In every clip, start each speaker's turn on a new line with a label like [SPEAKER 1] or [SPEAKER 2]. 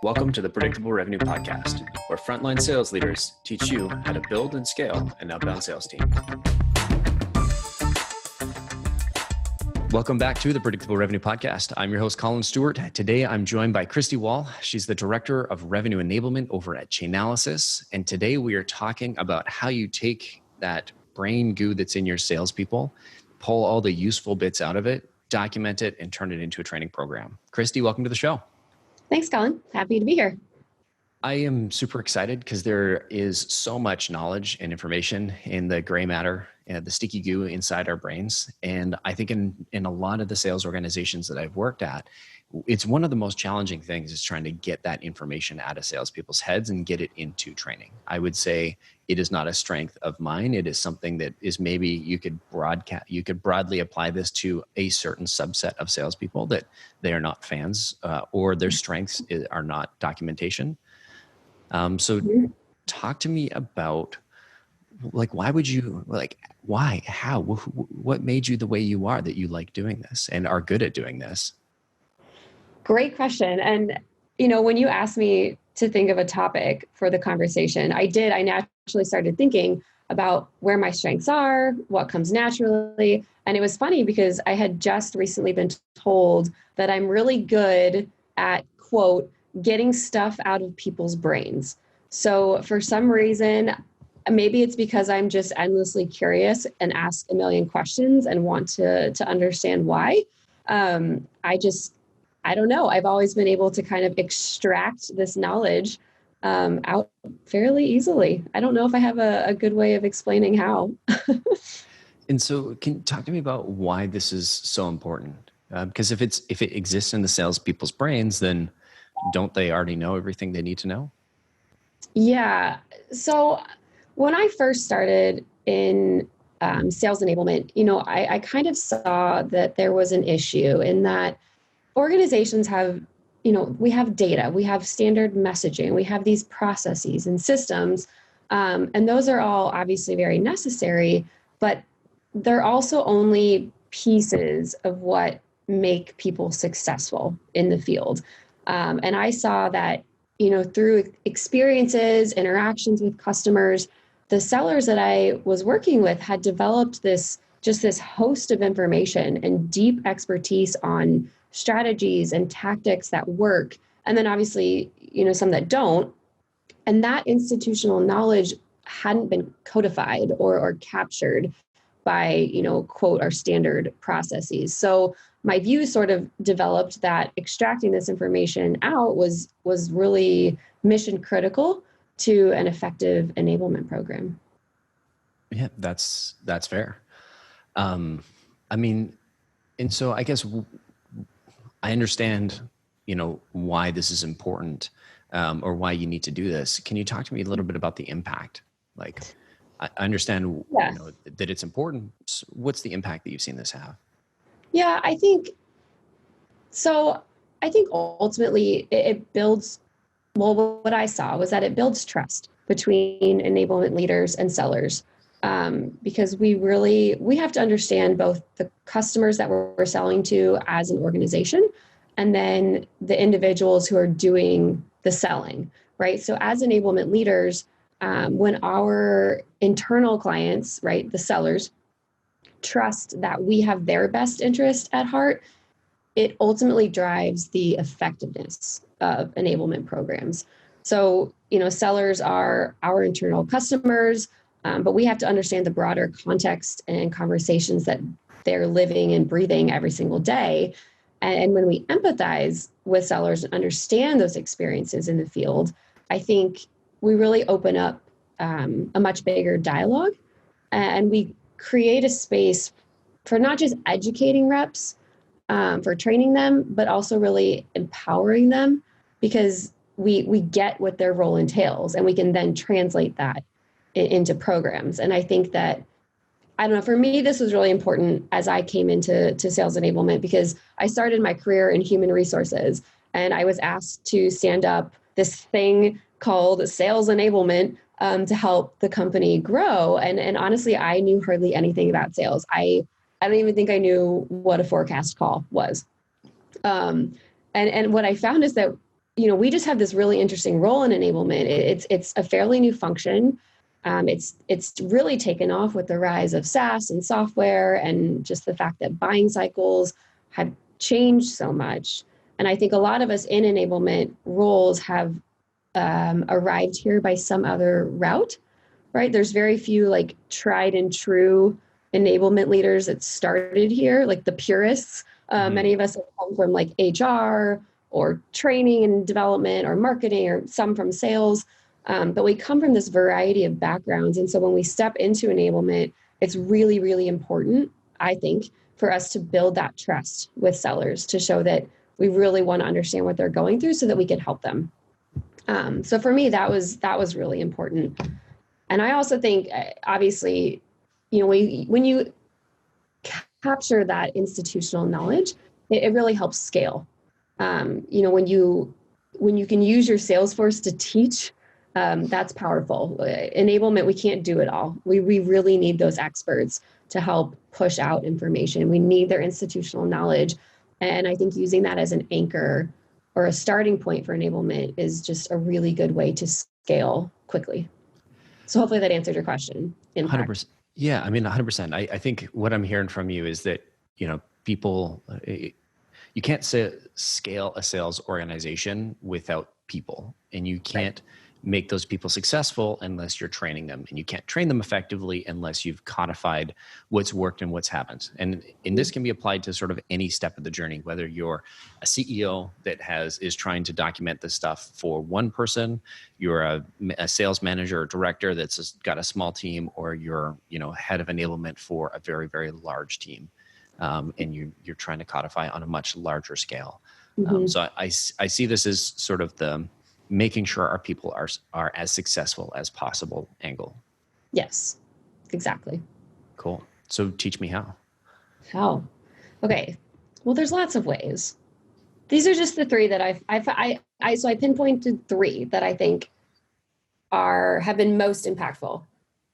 [SPEAKER 1] Welcome to the Predictable Revenue Podcast, where frontline sales leaders teach you how to build and scale an outbound sales team. Welcome back to the Predictable Revenue Podcast. I'm your host, Collin Stewart. Today, I'm joined by Christi Wall. She's the Director of Revenue Enablement over at Chainalysis. And today we are talking about how you take that brain goo that's in your salespeople, pull all the useful bits out of it, document it, and turn it into a training program. Christi, welcome to the show.
[SPEAKER 2] Thanks, Collin. Happy to be here.
[SPEAKER 1] I am super excited because there is so much knowledge and information in the gray matter, the sticky goo inside our brains. And I think in a lot of the sales organizations that I've worked at, it's one of the most challenging things is trying to get that information out of salespeople's heads and get it into training. I would say it is not a strength of mine. It is something that is maybe you could broadly apply this to a certain subset of salespeople that they are not fans or their strengths are not documentation. So talk to me about how, what made you the way you are, that you like doing this and are good at doing this?
[SPEAKER 2] Great question. And, when you asked me to think of a topic for the conversation, I naturally started thinking about where my strengths are, what comes naturally. And it was funny because I had just recently been told that I'm really good at, quote, getting stuff out of people's brains. So for some reason, maybe it's because I'm just endlessly curious and ask a million questions and want to understand why. I don't know. I've always been able to kind of extract this knowledge out fairly easily. I don't know if I have a good way of explaining how.
[SPEAKER 1] And so can you talk to me about why this is so important? Because if it exists in the salespeople's brains, then don't they already know everything they need to know? Yeah.
[SPEAKER 2] So when I first started in sales enablement, I kind of saw that there was an issue in that organizations have, we have data, we have standard messaging, we have these processes and systems, and those are all obviously very necessary, but they're also only pieces of what make people successful in the field. And I saw that, through experiences, interactions with customers, the sellers that I was working with had developed this host of information and deep expertise on strategies and tactics that work. And then obviously, some that don't. And that institutional knowledge hadn't been codified or captured by, quote, our standard processes. So my view sort of developed that extracting this information out was really mission critical to an effective enablement program.
[SPEAKER 1] Yeah, that's fair. And so I guess I understand, why this is important or why you need to do this. Can you talk to me a little bit about the impact? Like, I understand, that it's important. What's the impact that you've seen this have?
[SPEAKER 2] Yeah, I think ultimately it builds, what I saw was that it builds trust between enablement leaders and sellers. Because we have to understand both the customers that we're selling to as an organization, and then the individuals who are doing the selling, right? So as enablement leaders, when our internal clients, right, the sellers, trust that we have their best interest at heart, it ultimately drives the effectiveness of enablement programs. So, sellers are our internal customers, but we have to understand the broader context and conversations that they're living and breathing every single day. And when we empathize with sellers and understand those experiences in the field, I think we really open up a much bigger dialogue, and we create a space for not just educating reps, for training them, but also really empowering them, because we get what their role entails, and we can then translate that into programs. And I think that, for me, this was really important as I came into sales enablement, because I started my career in human resources, and I was asked to stand up this thing called sales enablement to help the company grow. And honestly, I knew hardly anything about sales. I don't even think I knew what a forecast call was. And what I found is that we just have this really interesting role in enablement. It's a fairly new function. It's really taken off with the rise of SaaS and software, and just the fact that buying cycles have changed so much. And I think a lot of us in enablement roles have arrived here by some other route, right? There's very few like tried and true enablement leaders that started here, like the purists. Many of us have come from like HR or training and development or marketing, or some from sales. But we come from this variety of backgrounds. And so when we step into enablement, it's really, really important, I think, for us to build that trust with sellers, to show that we really want to understand what they're going through so that we can help them. So for me, that was really important. And I also think, obviously, when you capture that institutional knowledge, it really helps scale. When you can use your sales force to teach, that's powerful. Enablement, we can't do it all. We really need those experts to help push out information. We need their institutional knowledge. And I think using that as an anchor or a starting point for enablement is just a really good way to scale quickly. So hopefully that answered your question.
[SPEAKER 1] 100%. Yeah, I mean, 100%. I think what I'm hearing from you is that, people, you can't scale a sales organization without people, and you can't make those people successful unless you're training them, and you can't train them effectively unless you've codified what's worked and what's happened. And this can be applied to sort of any step of the journey, whether you're a CEO that is trying to document this stuff for one person, you're a sales manager or director that's got a small team, or you're head of enablement for a very, very large team, and you're trying to codify on a much larger scale. So I see this as sort of the making sure our people are as successful as possible angle.
[SPEAKER 2] Yes, exactly.
[SPEAKER 1] Cool. So teach me how.
[SPEAKER 2] How? Okay. Well, there's lots of ways. These are just the three that I pinpointed three that I think have been most impactful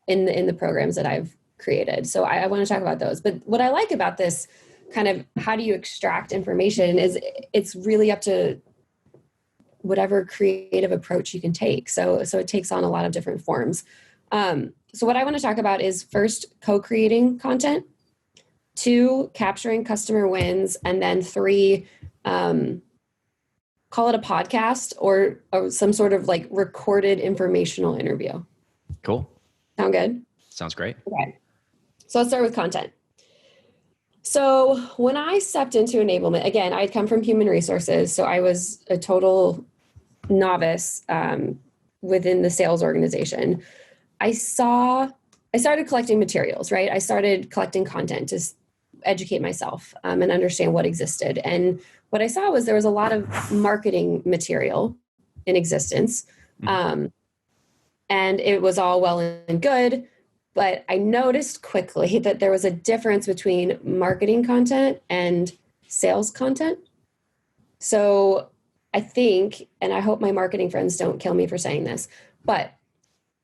[SPEAKER 2] in the programs that I've created. So I want to talk about those. But what I like about this kind of how do you extract information is it's really up to whatever creative approach you can take. So it takes on a lot of different forms. So what I want to talk about is first, co-creating content, 2, capturing customer wins, and then 3, call it a podcast or some sort of like recorded informational interview.
[SPEAKER 1] Cool.
[SPEAKER 2] Sound good?
[SPEAKER 1] Sounds great.
[SPEAKER 2] Okay. So let's start with content. So when I stepped into enablement, again, I had come from human resources. So I was a total novice within the sales organization. I started collecting materials, right? I started collecting content to educate myself and understand what existed. And what I saw was there was a lot of marketing material in existence. And it was all well and good. But I noticed quickly that there was a difference between marketing content and sales content. So I think, and I hope my marketing friends don't kill me for saying this, but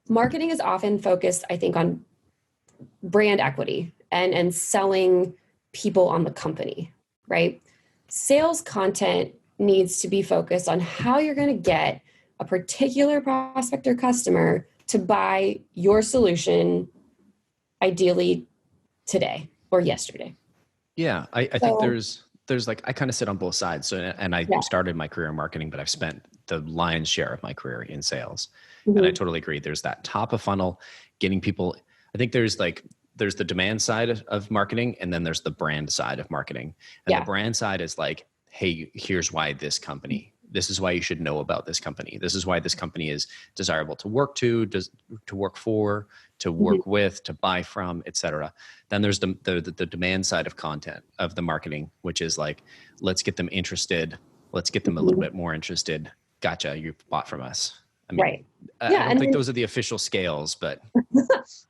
[SPEAKER 2] marketing is often focused, I think, on brand equity and selling people on the company, right? Sales content needs to be focused on how you're going to get a particular prospect or customer to buy your solution, ideally today or yesterday.
[SPEAKER 1] Yeah, I think there's like, I kind of sit on both sides. So, and I started my career in marketing, but I've spent the lion's share of my career in sales. And I totally agree. There's that top of funnel, getting people. I think there's the demand side of marketing, and then there's the brand side of marketing. And the brand side is like, hey, here's why this is why you should know about this company. This is why this company is desirable to work to work for, to work with, to buy from, et cetera. Then there's the demand side of content, of the marketing, which is like, let's get them interested. Let's get them a little bit more interested. Gotcha, you bought from us. I mean, right. I don't think those are the official scales, but.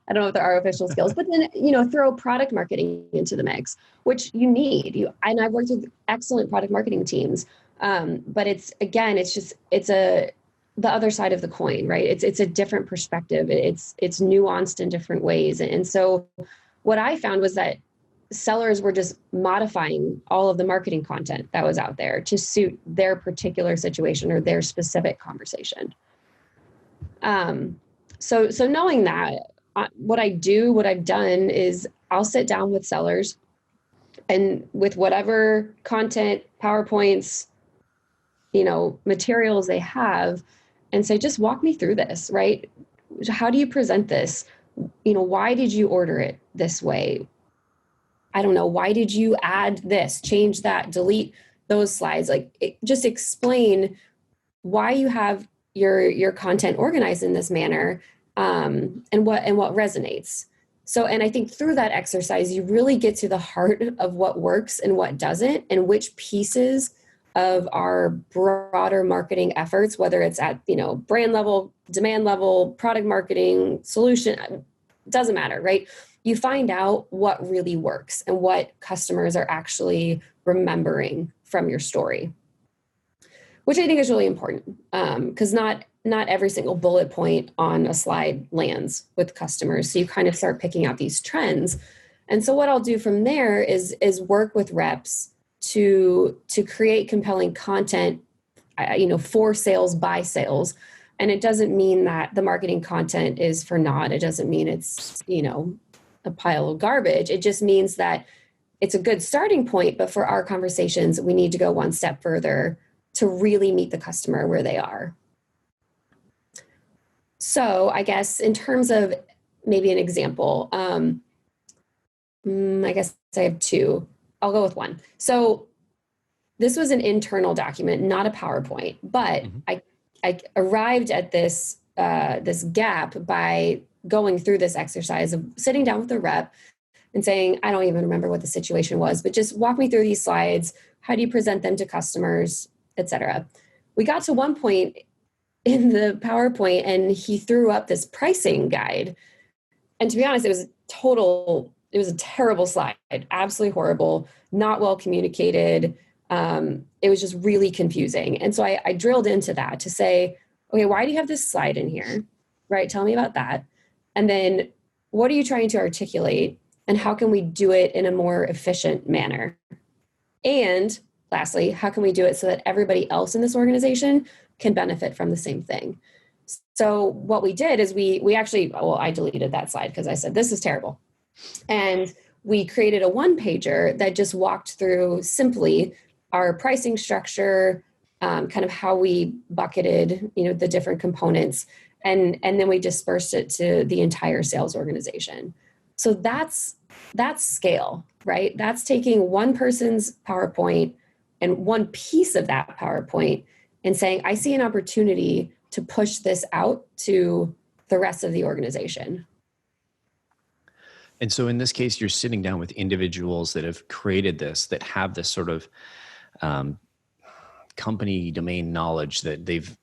[SPEAKER 2] I don't know if there are official scales, but then, throw product marketing into the mix, which you need. And I've worked with excellent product marketing teams. But it's the other side of the coin, right? It's a different perspective. It's nuanced in different ways. And so what I found was that sellers were just modifying all of the marketing content that was out there to suit their particular situation or their specific conversation. So knowing that, what I've done is I'll sit down with sellers and with whatever content, PowerPoints, materials they have, and say, just walk me through this, right? How do you present this? Why did you order it this way? I don't know. Why did you add this, change that, delete those slides? Just explain why you have your content organized in this manner, and what resonates. So, and I think through that exercise, you really get to the heart of what works and what doesn't, and which pieces of our broader marketing efforts, whether it's at, brand level, demand level, product marketing, solution, doesn't matter, right? You find out what really works and what customers are actually remembering from your story, which I think is really important, because not every single bullet point on a slide lands with customers. So you kind of start picking out these trends. And so what I'll do from there is work with reps to create compelling content, for sales, by sales. And it doesn't mean that the marketing content is for naught. It doesn't mean it's, a pile of garbage. It just means that it's a good starting point, but for our conversations, we need to go one step further to really meet the customer where they are. So I guess in terms of maybe an example, I guess I have two. I'll go with one. So this was an internal document, not a PowerPoint, but I arrived at this gap by going through this exercise of sitting down with a rep and saying, I don't even remember what the situation was, but just walk me through these slides. How do you present them to customers, et cetera? We got to one point in the PowerPoint and he threw up this pricing guide. And to be honest, it was a terrible slide, absolutely horrible, not well communicated. It was just really confusing. And so I drilled into that to say, okay, why do you have this slide in here? Right? Tell me about that. And then what are you trying to articulate? And how can we do it in a more efficient manner? And lastly, how can we do it so that everybody else in this organization can benefit from the same thing? So what we did is we actually, I deleted that slide because I said, this is terrible. And we created a one-pager that just walked through simply our pricing structure, kind of how we bucketed, the different components, and then we dispersed it to the entire sales organization. So that's scale, right? That's taking one person's PowerPoint and one piece of that PowerPoint and saying, I see an opportunity to push this out to the rest of the organization.
[SPEAKER 1] And so in this case, you're sitting down with individuals that have created this, that have this sort of company domain knowledge that they've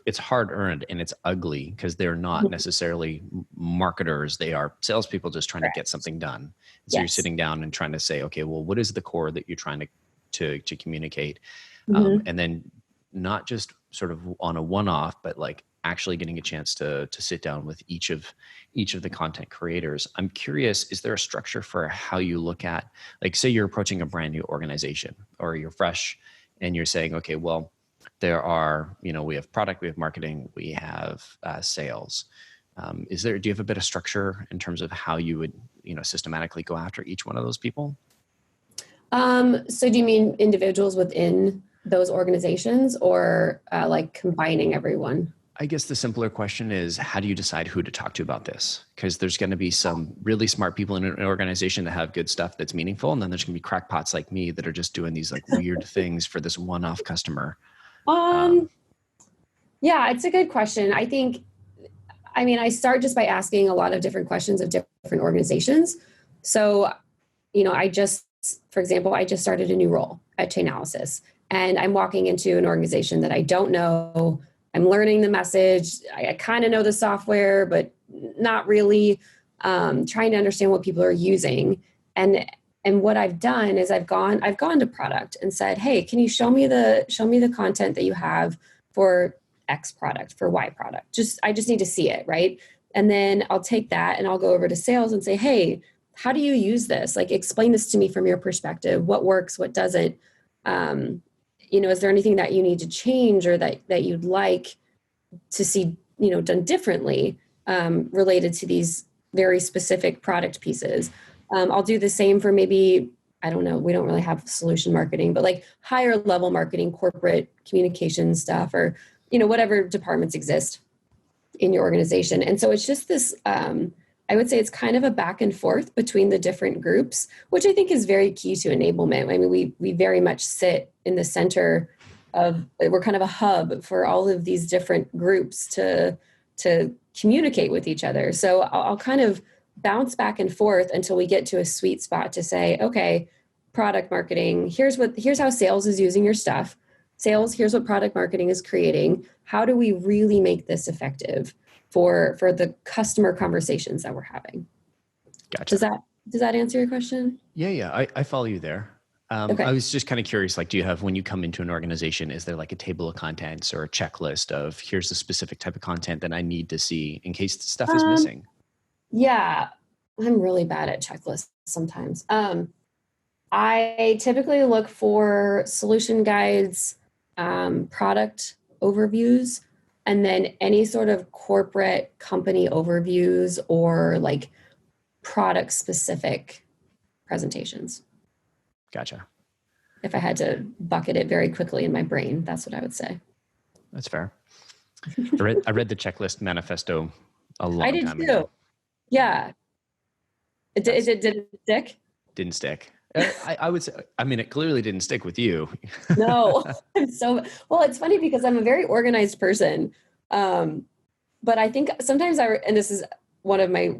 [SPEAKER 1] it's hard earned and it's ugly because they're not necessarily marketers. They are salespeople just trying to get something done. So you're sitting down and trying to say, okay, well, what is the core that you're trying to communicate? And then not just sort of on a one-off, but like actually getting a chance to sit down with each of the content creators. I'm curious, is there a structure for how you look at, like, say you're approaching a brand new organization or you're fresh and you're saying, okay, well, there are, we have product, we have marketing, we have sales. Do you have a bit of structure in terms of how you would, systematically go after each one of those people?
[SPEAKER 2] So do you mean individuals within those organizations or like combining everyone?
[SPEAKER 1] I guess the simpler question is, how do you decide who to talk to about this? Because there's going to be some really smart people in an organization that have good stuff that's meaningful. And then there's going to be crackpots like me that are just doing these like weird things for this one-off customer.
[SPEAKER 2] Yeah, it's a good question. I start just by asking a lot of different questions of different organizations. So, for example, I just started a new role at Chainalysis, and I'm walking into an organization that I don't know. I'm learning the message. I kind of know the software, but not really. Trying to understand what people are using. And what I've done is I've gone to product and said, hey, can you show me the content that you have for X product, for Y product? I just need to see it, right? And then I'll take that and I'll go over to sales and say, hey, how do you use this? Like, explain this to me from your perspective. What works, what doesn't? Is there anything that you need to change or that you'd like to see, done differently, related to these very specific product pieces? I'll do the same for maybe, I don't know, we don't really have solution marketing, but like higher level marketing, corporate communication stuff, or, whatever departments exist in your organization. And so it's just this, I would say it's kind of a back and forth between the different groups, which I think is very key to enablement. I mean, we very much sit in the center of, we're kind of a hub for all of these different groups to communicate with each other. So I'll kind of bounce back and forth until we get to a sweet spot to say, okay, product marketing, here's how sales is using your stuff. Sales, here's what product marketing is creating. How do we really make this effective for the customer conversations that we're having?
[SPEAKER 1] Gotcha.
[SPEAKER 2] Does that answer your question?
[SPEAKER 1] Yeah. I follow you there.
[SPEAKER 2] Okay.
[SPEAKER 1] I was just kind of curious, like, do you have, when you come into an organization, is there like a table of contents or a checklist of here's the specific type of content that I need to see in case stuff is missing?
[SPEAKER 2] Yeah, I'm really bad at checklists sometimes. I typically look for solution guides, product overviews, and then any sort of corporate company overviews or like product specific presentations.
[SPEAKER 1] Gotcha.
[SPEAKER 2] If I had to bucket it very quickly in my brain, that's what I would say.
[SPEAKER 1] That's fair. I read the checklist manifesto a long time ago.
[SPEAKER 2] I did too. Yeah. Did it stick?
[SPEAKER 1] Didn't stick. I would say, I mean, it clearly didn't stick with you.
[SPEAKER 2] No. Well, it's funny because I'm a very organized person. But I think sometimes and this is one of my,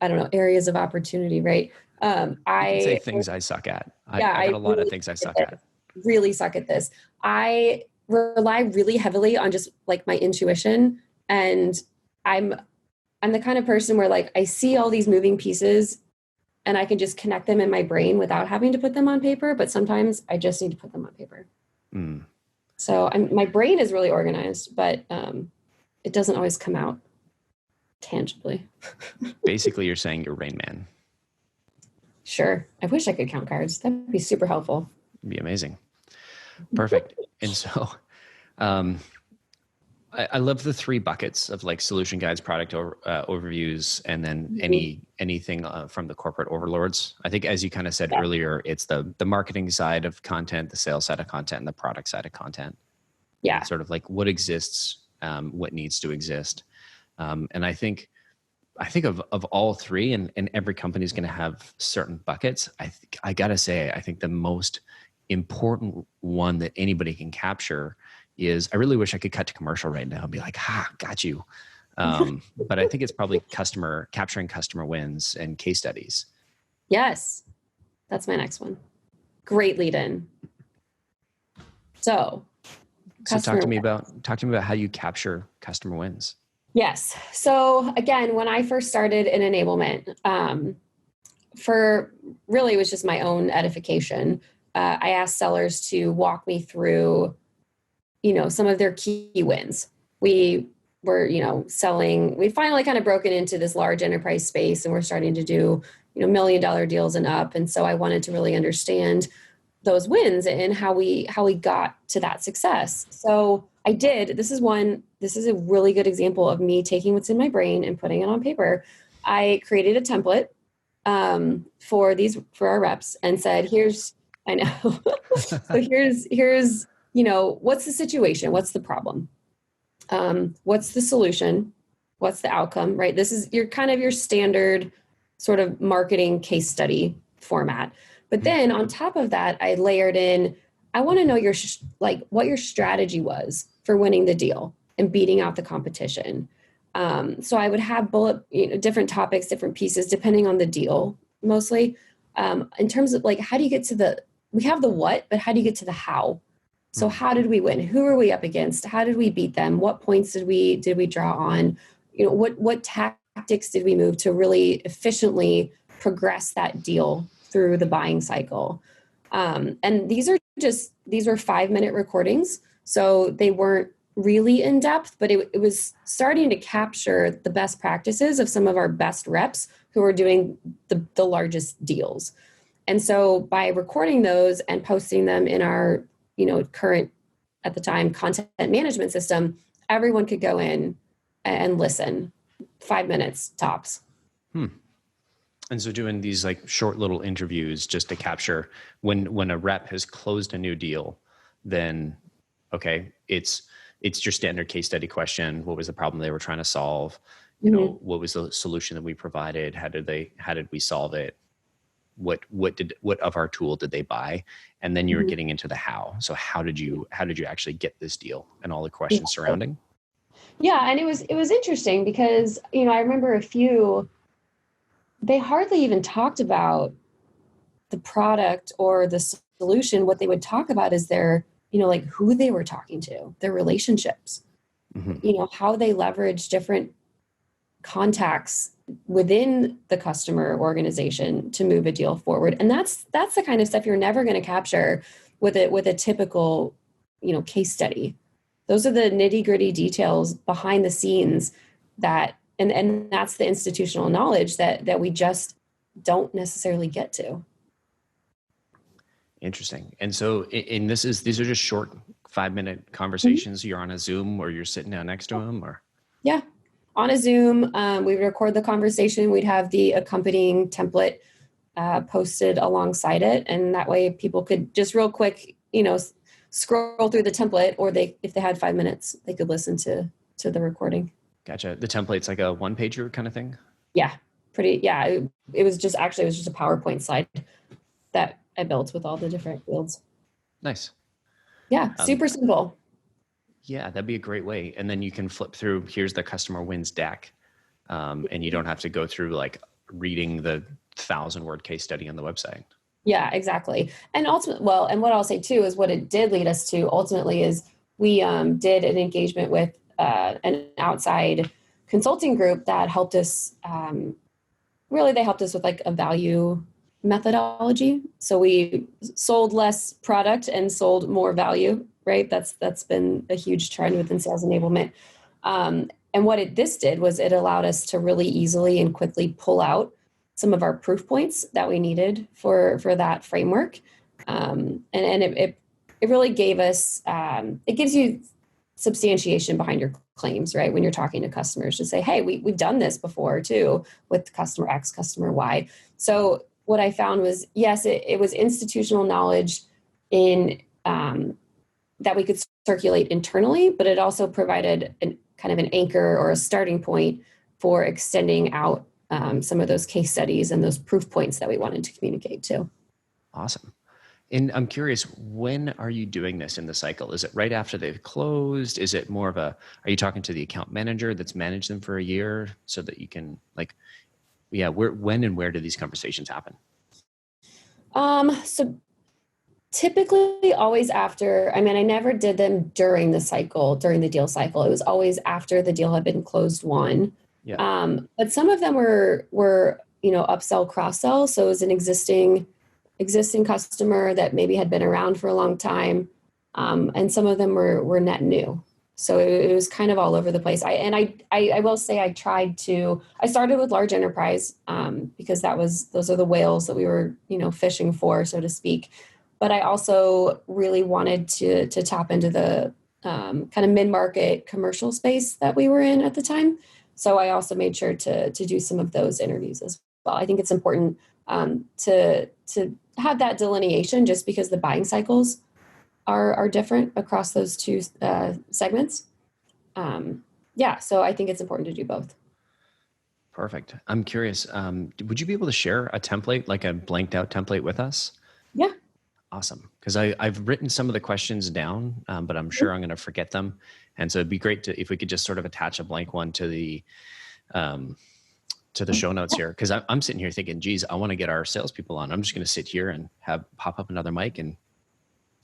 [SPEAKER 2] I don't know, areas of opportunity, right?
[SPEAKER 1] I can say things I suck at. I got a lot of things I suck at.
[SPEAKER 2] Really suck at this. I rely really heavily on just like my intuition. And I'm the kind of person where like I see all these moving pieces and I can just connect them in my brain without having to put them on paper. But sometimes I just need to put them on paper. Mm. So my brain is really organized, but it doesn't always come out tangibly.
[SPEAKER 1] Basically, you're saying you're Rain Man.
[SPEAKER 2] Sure. I wish I could count cards. That'd be super helpful.
[SPEAKER 1] It'd be amazing. Perfect. And so I love the 3 buckets of like solution guides, product overviews, and then anything from the corporate overlords. I think, as you kind of said earlier, it's the marketing side of content, the sales side of content, and the product side of content.
[SPEAKER 2] Yeah.
[SPEAKER 1] It's sort of like what exists, what needs to exist. And I think of all 3, and every company is going to have certain buckets. I got to say, I think the most important one that anybody can capture is, I really wish I could cut to commercial right now and be like, got you. But I think it's probably capturing customer wins and case studies.
[SPEAKER 2] Yes. That's my next one. Great lead in. So
[SPEAKER 1] talk to me about how you capture customer wins.
[SPEAKER 2] Yes. So again, when I first started in enablement, it was just my own edification. I asked sellers to walk me through, some of their key wins. We were, selling, we finally kind of broken into this large enterprise space, and we're starting to do, $1 million deals and up. And so I wanted to really understand those wins and how we got to that success. So I did. This is a really good example of me taking what's in my brain and putting it on paper. I created a template for our reps and said, I know. So here's, what's the situation? What's the problem? What's the solution? What's the outcome, right? This is your standard sort of marketing case study format. But then on top of that, I layered in, I want to know what your strategy was for winning the deal and beating out the competition. So I would have different topics, different pieces, depending on the deal, mostly. In terms of how do you get to we have the what, but how do you get to the how? So how did we win? Who are we up against? How did we beat them? What points did we draw on? What tactics did we move to really efficiently progress that deal through the buying cycle? And these were 5-minute recordings. So they weren't really in depth, but it was starting to capture the best practices of some of our best reps who are doing the largest deals. And so by recording those and posting them in our, current, at the time, content management system, everyone could go in and listen, 5 minutes tops.
[SPEAKER 1] And so doing these like short little interviews just to capture when a rep has closed a new deal, then, okay, it's your standard case study question. What was the problem they were trying to solve? What was the solution that we provided? How did we solve it? What of our tool did they buy? And then you were getting into the how. So how did you actually get this deal and all the questions surrounding?
[SPEAKER 2] Yeah. And it was interesting because, I remember a few, they hardly even talked about the product or the solution. What they would talk about is their, like who they were talking to, their relationships, how they leverage different contacts within the customer organization to move a deal forward. And that's the kind of stuff you're never going to capture with a typical, case study. Those are the nitty-gritty details behind the scenes that, and that's the institutional knowledge that we just don't necessarily get to.
[SPEAKER 1] Interesting. And so these are just short 5-minute conversations. You're on a Zoom or you're sitting down next to them, or?
[SPEAKER 2] Yeah. On a Zoom, we record the conversation. We'd have the accompanying template posted alongside it. And that way people could just real quick, scroll through the template, or if they had 5 minutes, they could listen to the recording.
[SPEAKER 1] Gotcha. The template's like a one-pager kind of thing?
[SPEAKER 2] Yeah. It was just a PowerPoint slide that I built with all the different fields.
[SPEAKER 1] Nice.
[SPEAKER 2] Yeah. Super simple.
[SPEAKER 1] Yeah, that'd be a great way. And then you can flip through, here's the customer wins deck. And you don't have to go through like reading the 1,000-word case study on the website.
[SPEAKER 2] Yeah, exactly. And and what I'll say too is what it did lead us to ultimately is we did an engagement with an outside consulting group that helped us. They helped us with like a value methodology. So we sold less product and sold more value, right? That's been a huge trend within sales enablement. And what this did was it allowed us to really easily and quickly pull out some of our proof points that we needed for that framework. And it really gave us, it gives you substantiation behind your claims, right? When you're talking to customers to say, hey, we've done this before too with customer X, customer Y. So what I found was, yes, it was institutional knowledge in that we could circulate internally, but it also provided kind of an anchor or a starting point for extending out some of those case studies and those proof points that we wanted to communicate to.
[SPEAKER 1] Awesome. And I'm curious, when are you doing this in the cycle? Is it right after they've closed? Is it more of are you talking to the account manager that's managed them for a year so that you can when and where do these conversations happen?
[SPEAKER 2] So typically always after, I never did them during the deal cycle. It was always after the deal had been closed won. Yeah. But some of them were upsell, cross-sell. So it was an existing customer that maybe had been around for a long time. And some of them were net new. So it was kind of all over the place. I will say I started with large enterprise because those are the whales that we were, fishing for, so to speak. But I also really wanted to tap into the kind of mid-market commercial space that we were in at the time. So I also made sure to do some of those interviews as well. I think it's important to have that delineation just because the buying cycles are different across those two segments. So I think it's important to do both.
[SPEAKER 1] Perfect. I'm curious, would you be able to share a template, like a blanked out template with us?
[SPEAKER 2] Yeah.
[SPEAKER 1] Awesome. Because I've written some of the questions down, but I'm sure I'm going to forget them. And so it'd be great if we could just sort of attach a blank one to the show notes here. Because I'm sitting here thinking, geez, I want to get our salespeople on. I'm just going to sit here and pop up another mic and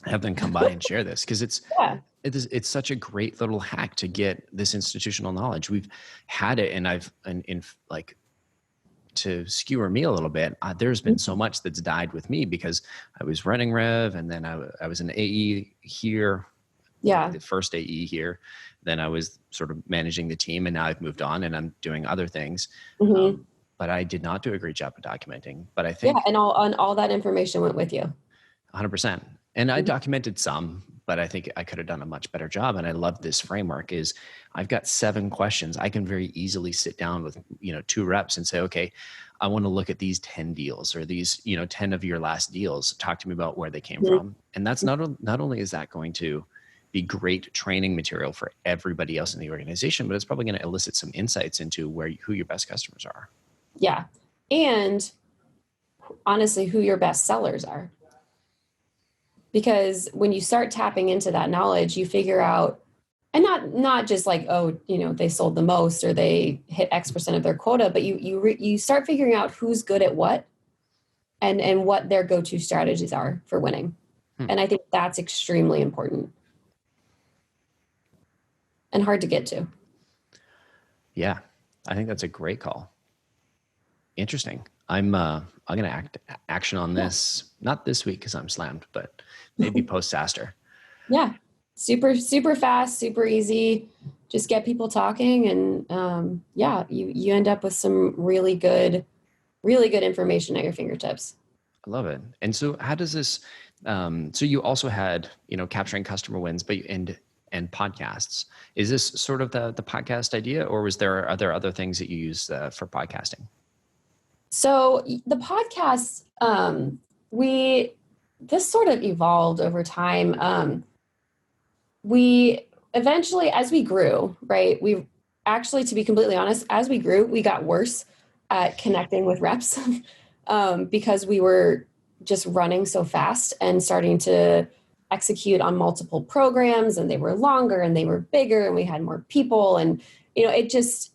[SPEAKER 1] have them come by and share this. Because it's such a great little hack to get this institutional knowledge. We've had it, and to skewer me a little bit, there's been so much that's died with me because I was running Rev, and then I was an AE here
[SPEAKER 2] Yeah.
[SPEAKER 1] the first AE here. Then I was sort of managing the team, and now I've moved on and I'm doing other things.
[SPEAKER 2] Mm-hmm.
[SPEAKER 1] But I did not do a great job of documenting. But I
[SPEAKER 2] Yeah.
[SPEAKER 1] think
[SPEAKER 2] And all that information went with you.
[SPEAKER 1] 100%. And I
[SPEAKER 2] Mhm.
[SPEAKER 1] documented some, but I think I could have done a much better job. And I love this framework is I've got 7 questions. I can very easily sit down with, 2 reps and say, okay, I want to look at these 10 deals or these, 10 of your last deals. Talk to me about where they came
[SPEAKER 2] Mhm.
[SPEAKER 1] from. And that's not only is that going to be great training material for everybody else in the organization, but it's probably going to elicit some insights into who your best customers are.
[SPEAKER 2] Yeah. And honestly, who your best sellers are. Because when you start tapping into that knowledge, you figure out, and not just like, oh, they sold the most or they hit X% of their quota, but you start figuring out who's good at what and what their go-to strategies are for winning. And I think that's extremely important and hard to get to.
[SPEAKER 1] Yeah, I think that's a great call. Interesting. I'm going to action on this, not this week because I'm slammed, but maybe post SaaStr.
[SPEAKER 2] Yeah. Super, super fast, super easy. Just get people talking and you end up with some really good information at your fingertips.
[SPEAKER 1] I love it. And so how does this, so you also had, capturing customer wins, but and podcasts. Is this sort of the podcast idea, or are there other things that you use for podcasting?
[SPEAKER 2] So the podcast, this sort of evolved over time. We eventually, as we grew, right, we actually, to be completely honest, as we grew, we got worse at connecting with reps because we were just running so fast and starting to execute on multiple programs, and they were longer and they were bigger and we had more people. And, it just,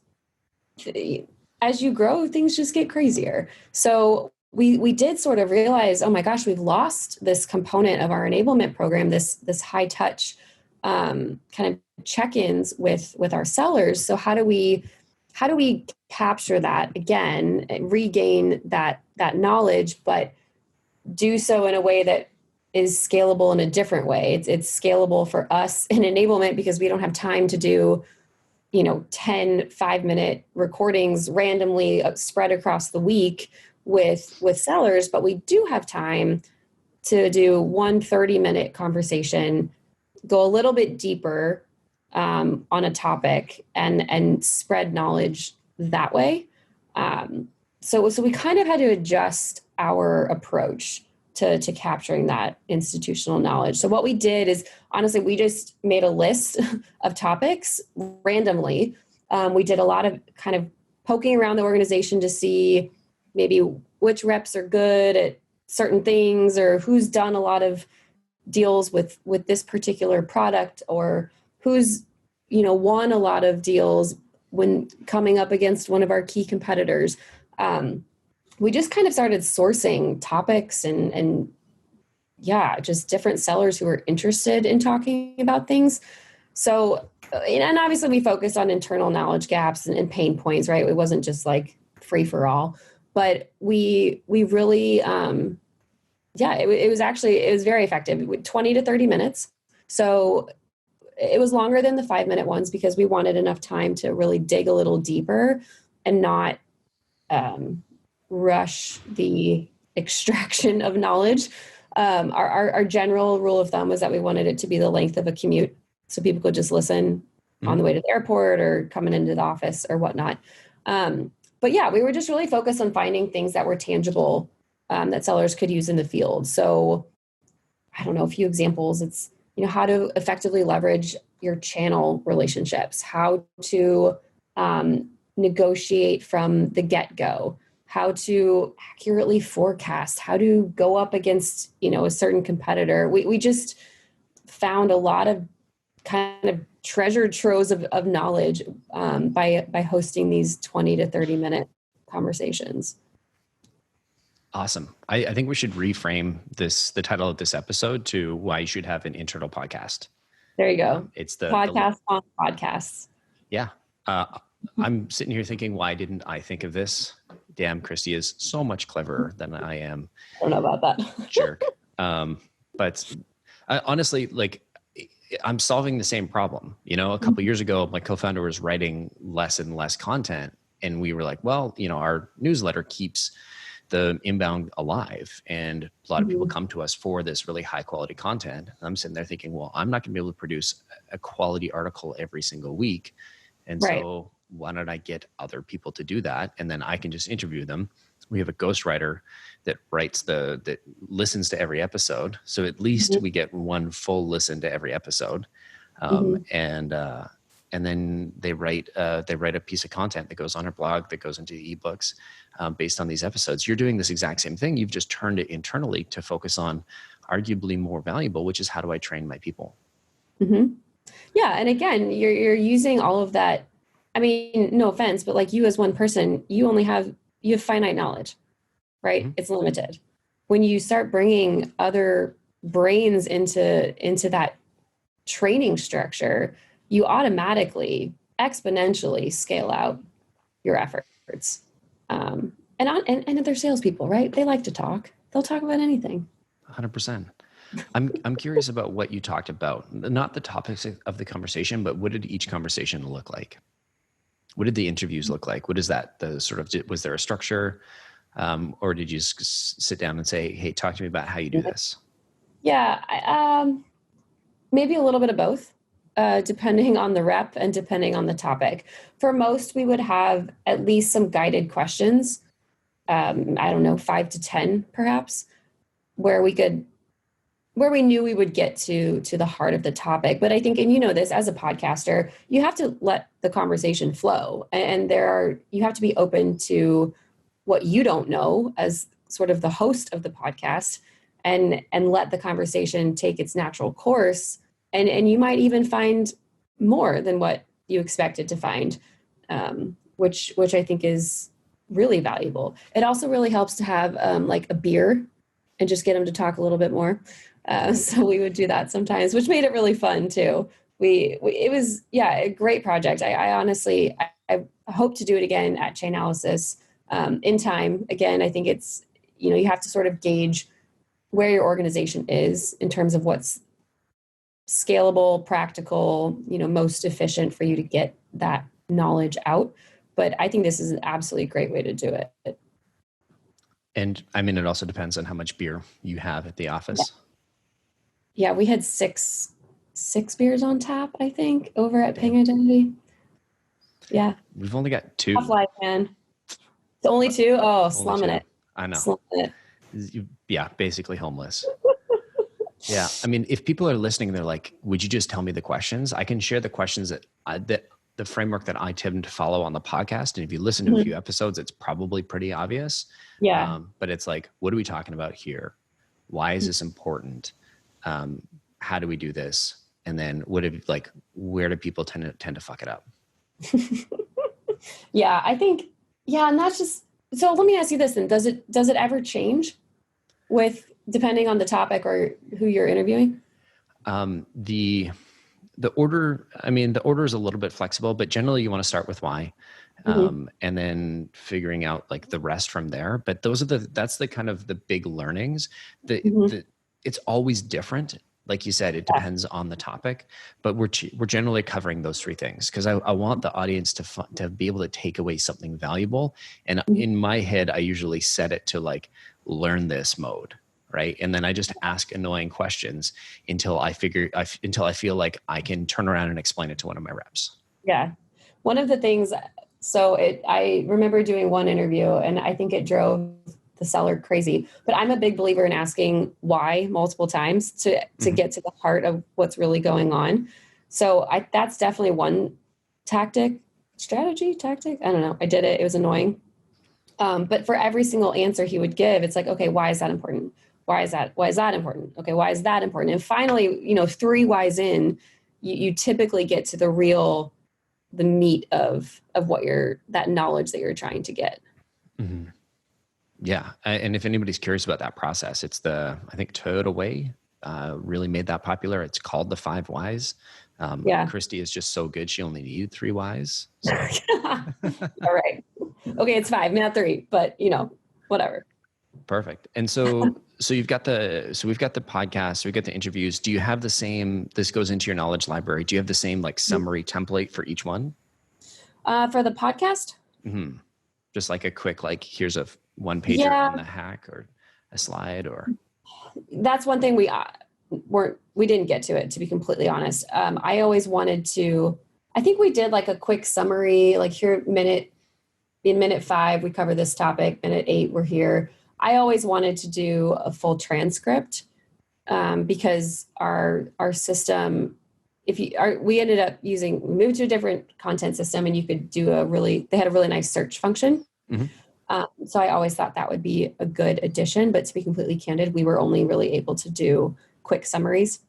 [SPEAKER 2] as you grow, things just get crazier. So we did sort of realize, oh my gosh, we've lost this component of our enablement program, this high touch kind of check-ins with our sellers. So how do we capture that again, regain that knowledge, but do so in a way that is scalable in a different way? It's scalable for us in enablement because we don't have time to do 10 5-minute recordings randomly spread across the week with sellers, but we do have time to do 1 30-minute conversation, go a little bit deeper on a topic and spread knowledge that way. So we kind of had to adjust our approach to capturing that institutional knowledge. So what we did is, honestly, we just made a list of topics randomly. We did a lot of kind of poking around the organization to see maybe which reps are good at certain things or who's done a lot of deals with this particular product, or who's won a lot of deals when coming up against one of our key competitors. We just kind of started sourcing topics and just different sellers who are interested in talking about things. So, and obviously we focused on internal knowledge gaps and pain points, right? It wasn't just like free for all, but we really, it was very effective. 20 to 30 minutes. So it was longer than the 5-minute ones because we wanted enough time to really dig a little deeper and not rush the extraction of knowledge. Our general rule of thumb was that we wanted it to be the length of a commute, so people could just listen on the way to the airport or coming into the office or whatnot. But yeah, we were just really focused on finding things that were tangible that sellers could use in the field. So I don't know, a few examples. It's, how to effectively leverage your channel relationships, how to negotiate from the get-go, how to accurately forecast, how to go up against, a certain competitor. We just found a lot of kind of treasure troves of knowledge by hosting these 20 to 30-minute conversations.
[SPEAKER 1] Awesome. I think we should reframe the title of this episode to why you should have an internal podcast.
[SPEAKER 2] There you go.
[SPEAKER 1] It's the
[SPEAKER 2] podcast on podcasts.
[SPEAKER 1] Yeah. I'm sitting here thinking, why didn't I think of this? Damn, Christi is so much cleverer than I am.
[SPEAKER 2] I don't know about that.
[SPEAKER 1] Jerk. But honestly, like, I'm solving the same problem. You know, a couple years ago, my co-founder was writing less and less content, and we were like, well, you know, our newsletter keeps the inbound alive, and a lot of people come to us for this really high quality content. And I'm sitting there thinking, well, I'm not going to be able to produce a quality article every single week, and so why don't I get other people to do that, and then I can just interview them. We have a ghostwriter that that listens to every episode, so at least we get one full listen to every episode, and then they write a piece of content that goes on our blog, that goes into ebooks, based on these episodes. You're doing this exact same thing. You've just turned it internally to focus on arguably more valuable, which is how do I train my people?
[SPEAKER 2] Yeah, and again, you're using all of that. I mean, no offense, but like you as one person, you have finite knowledge, right? It's limited. When you start bringing other brains into that training structure, you automatically exponentially scale out your efforts. And they're salespeople, right? They like to talk. They'll talk about anything.
[SPEAKER 1] 100%. I'm curious about what you talked about, not the topics of the conversation, but what did each conversation look like? What did the interviews look like? What is that? Was there a structure, or did you just sit down and say, "Hey, talk to me about how you do this"?
[SPEAKER 2] Yeah, maybe a little bit of both, depending on the rep and depending on the topic. For most, we would have at least some guided questions. I don't know, 5 to 10 perhaps, where we knew we would get to the heart of the topic. But I think, and you know this, as a podcaster, you have to let the conversation flow, and you have to be open to what you don't know as sort of the host of the podcast, and let the conversation take its natural course. And you might even find more than what you expected to find, which I think is really valuable. It also really helps to have like a beer and just get them to talk a little bit more. So we would do that sometimes, which made it really fun too. It was, a great project. I honestly, I hope to do it again at Chainalysis in time. Again, I think it's, you have to sort of gauge where your organization is in terms of what's scalable, practical, most efficient for you to get that knowledge out. But I think this is an absolutely great way to do it.
[SPEAKER 1] And I mean, it also depends on how much beer you have at the office.
[SPEAKER 2] Yeah, we had six beers on tap, I think, over at Ping Identity. Yeah.
[SPEAKER 1] We've only got 2.
[SPEAKER 2] Tough life, man. It's only 2? Oh, slumming it.
[SPEAKER 1] I know.
[SPEAKER 2] Slumming
[SPEAKER 1] it. Yeah, basically homeless. Yeah. I mean, if people are listening, they're like, would you just tell me the questions? I can share the questions that the framework that I tend to follow on the podcast. And if you listen to a few episodes, it's probably pretty obvious.
[SPEAKER 2] Yeah.
[SPEAKER 1] But it's like, what are we talking about here? Why is this important? How do we do this? And then where do people tend to fuck it up?
[SPEAKER 2] Yeah, I think, and that's just, so let me ask you this then. Does it ever change depending on the topic or who you're interviewing?
[SPEAKER 1] The order is a little bit flexible, but generally you want to start with why, and then figuring out like the rest from there. But that's the kind of the big learnings. It's always different. Like you said, it depends on the topic, but we're generally covering those 3 things because I want the audience to be able to take away something valuable. And in my head, I usually set it to like learn this mode, right? And then I just ask annoying questions until I feel like I can turn around and explain it to one of my reps.
[SPEAKER 2] Yeah, one of the things. So I remember doing one interview, and I think it drove the seller crazy, but I'm a big believer in asking why multiple times to get to the heart of what's really going on. So that's definitely one strategy. I don't know. I did it. It was annoying. But for every single answer he would give, it's like, okay, why is that important? Why is that important? Okay. Why is that important? And finally, 3 whys in, you typically get to the meat of what that knowledge that you're trying to get.
[SPEAKER 1] Mm-hmm. Yeah. And if anybody's curious about that process, it's I think Toyota Way really made that popular. It's called the 5 whys. Christi is just so good. She only needed 3 whys. So.
[SPEAKER 2] All right. Okay. It's 5, not 3, but whatever.
[SPEAKER 1] Perfect. And so So we've got the podcast, we've got the interviews. Do you have the same, this goes into your knowledge library. Do you have the same like summary template for each one?
[SPEAKER 2] For the podcast?
[SPEAKER 1] Mm-hmm. Just like a quick, like, here's a one pager on the hack or a slide, or.
[SPEAKER 2] That's one thing we didn't get to it, to be completely honest. I always wanted to, I think we did like a quick summary, like here in minute 5, we cover this topic. Minute 8, we're here. I always wanted to do a full transcript because our system, we ended up we moved to a different content system, and you could do they had a really nice search function.
[SPEAKER 1] Mm-hmm.
[SPEAKER 2] So I always thought that would be a good addition, but to be completely candid, we were only really able to do quick summaries.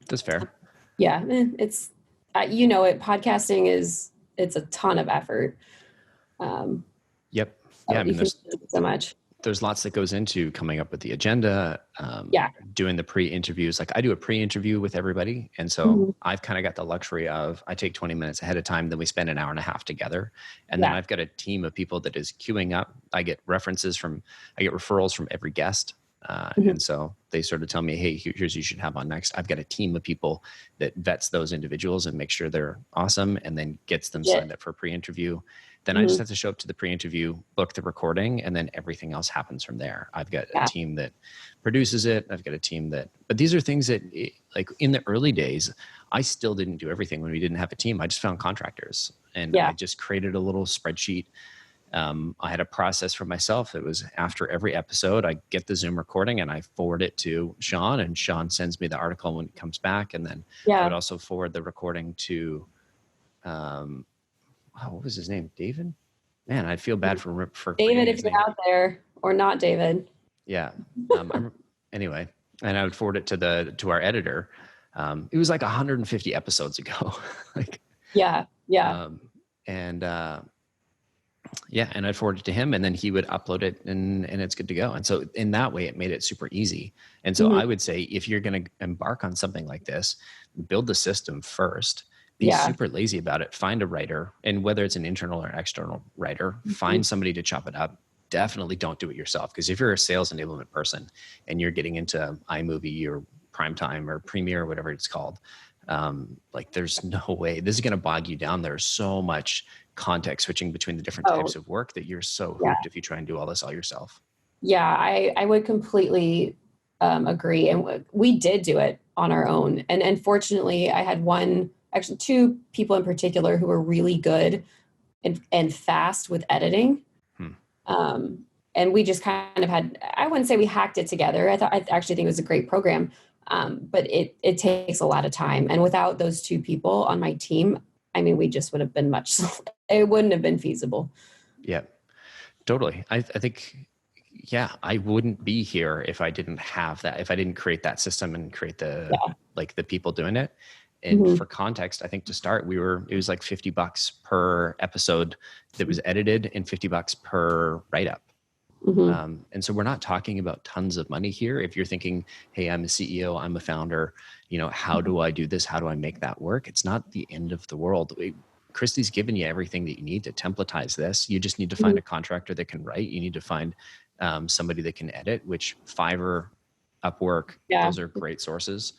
[SPEAKER 1] That's fair.
[SPEAKER 2] Yeah. It's, podcasting it's a ton of effort.
[SPEAKER 1] Yep. Yeah. I mean, there's
[SPEAKER 2] so much.
[SPEAKER 1] There's lots that goes into coming up with the agenda, doing the pre-interviews. Like I do a pre-interview with everybody. And so I've kind of got the luxury of, I take 20 minutes ahead of time, then we spend an hour and a half together. And then I've got a team of people that is queuing up. I get referrals from every guest. And so they sort of tell me, hey, here's who you should have on next. I've got a team of people that vets those individuals and makes sure they're awesome, and then gets them signed up for a pre-interview. Then I just have to show up to the pre-interview, book the recording, and then everything else happens from there. I've got a team that produces it. I've got a team but these are things that, like in the early days, I still didn't do everything when we didn't have a team. I just found contractors, and I just created a little spreadsheet. I had a process for myself. It was after every episode, I get the Zoom recording and I forward it to Sean, and Sean sends me the article when it comes back. And then I would also forward the recording to, what was his name? David? Man, I feel bad for
[SPEAKER 2] David, if you're out there, or not David.
[SPEAKER 1] Yeah. Anyway, and I would forward it to our editor. It was like 150 episodes ago. And I'd forward it to him, and then he would upload it, and it's good to go. And so in that way, it made it super easy. And so I would say, if you're going to embark on something like this, build the system first, be super lazy about it, find a writer, and whether it's an internal or external writer, find somebody to chop it up. Definitely don't do it yourself. Because if you're a sales enablement person and you're getting into iMovie or Primetime or Premiere or whatever it's called, like there's no way. This is going to bog you down. There's so much context switching between the different types of work that you're so hooked if you try and do all this all yourself.
[SPEAKER 2] Yeah, I would completely agree. And we did do it on our own. And fortunately, I had two people in particular who were really good and fast with editing. And we just kind of I wouldn't say we hacked it together. I actually think it was a great program. But it takes a lot of time. And without those two people on my team, I mean, we just would have been it wouldn't have been feasible.
[SPEAKER 1] Yeah, totally. I think, I wouldn't be here if I didn't have that, if I didn't create that system and create the people doing it. And for context, I think to start, it was like $50 per episode that was edited and $50 per write-up. And so we're not talking about tons of money here. If you're thinking, hey, I'm a CEO, I'm a founder, how do I do this? How do I make that work? It's not the end of the world. Christi's given you everything that you need to templatize this. You just need to find a contractor that can write. You need to find somebody that can edit, which Fiverr, Upwork, those are great sources.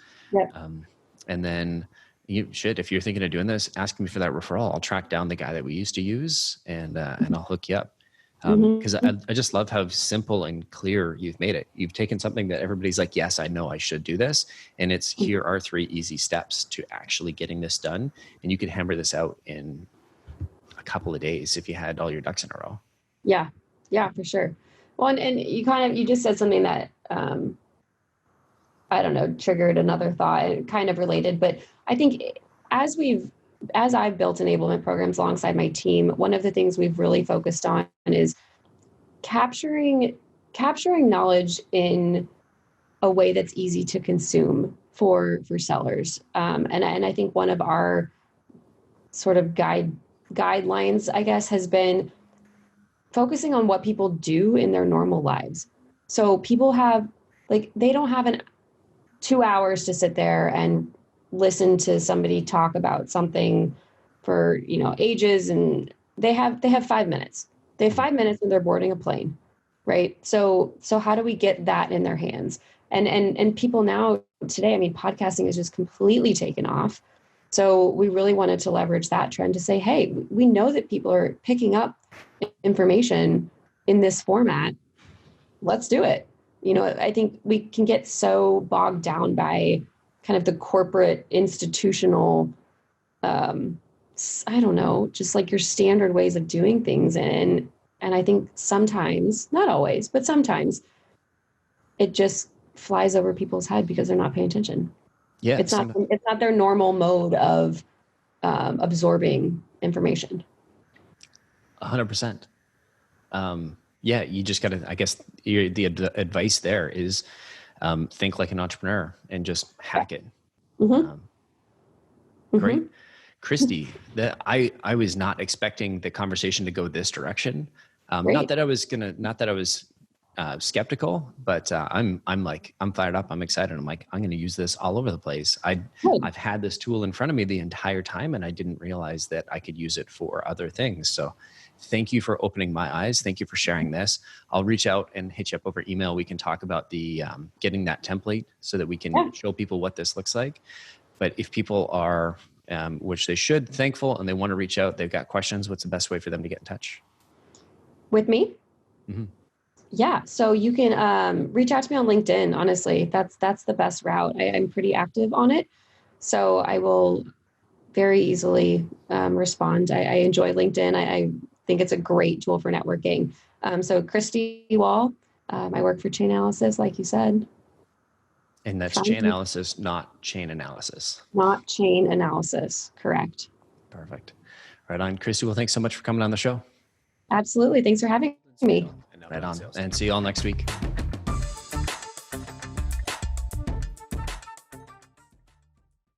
[SPEAKER 1] And then if you're thinking of doing this, ask me for that referral. I'll track down the guy that we used to use and I'll hook you up. Because I just love how simple and clear you've made it. You've taken something that everybody's like, yes, I know I should do this. And here are 3 easy steps to actually getting this done. And you could hammer this out in a couple of days if you had all your ducks in a row.
[SPEAKER 2] Yeah, for sure. Well, and you just said something that, I don't know, triggered another thought, kind of related, but I think as I've built enablement programs alongside my team, one of the things we've really focused on is capturing knowledge in a way that's easy to consume for sellers. And I think one of our sort of guidelines, I guess, has been focusing on what people do in their normal lives. So people they don't have 2 hours to sit there and listen to somebody talk about something for, ages, and they have 5 minutes. They have 5 minutes when they're boarding a plane, right? So how do we get that in their hands? And people now today, I mean, podcasting is just completely taken off. So we really wanted to leverage that trend to say, hey, we know that people are picking up information in this format. Let's do it. You know, I think we can get so bogged down by kind of the corporate institutional, I don't know, just like your standard ways of doing things. And I think sometimes, not always, but sometimes it just flies over people's head because they're not paying attention.
[SPEAKER 1] Yeah.
[SPEAKER 2] It's not their normal mode of absorbing information.
[SPEAKER 1] 100%. Yeah, you just got to, I guess the advice there is think like an entrepreneur and just hack it. Great. Christi, I was not expecting the conversation to go this direction. Not that I was skeptical, but I'm fired up. I'm excited. I'm like, I'm going to use this all over the place. I've had this tool in front of me the entire time, and I didn't realize that I could use it for other things. So thank you for opening my eyes. Thank you for sharing this. I'll reach out and hit you up over email. We can talk about the getting that template so that we can show people what this looks like. But if people are, which they should, thankful, and they want to reach out, they've got questions, what's the best way for them to get in touch?
[SPEAKER 2] With me? Mm-hmm. Yeah. So you can reach out to me on LinkedIn. Honestly, that's the best route. I'm pretty active on it. So I will very easily respond. I enjoy LinkedIn. I think it's a great tool for networking. So Christi Wall, I work for Chainalysis, like you said.
[SPEAKER 1] And that's Chainalysis, not chain analysis.
[SPEAKER 2] Not chain analysis. Correct.
[SPEAKER 1] Perfect. Right on. Christi, well, thanks so much for coming on the show.
[SPEAKER 2] Absolutely. Thanks for having me.
[SPEAKER 1] Right on. And see you all next week.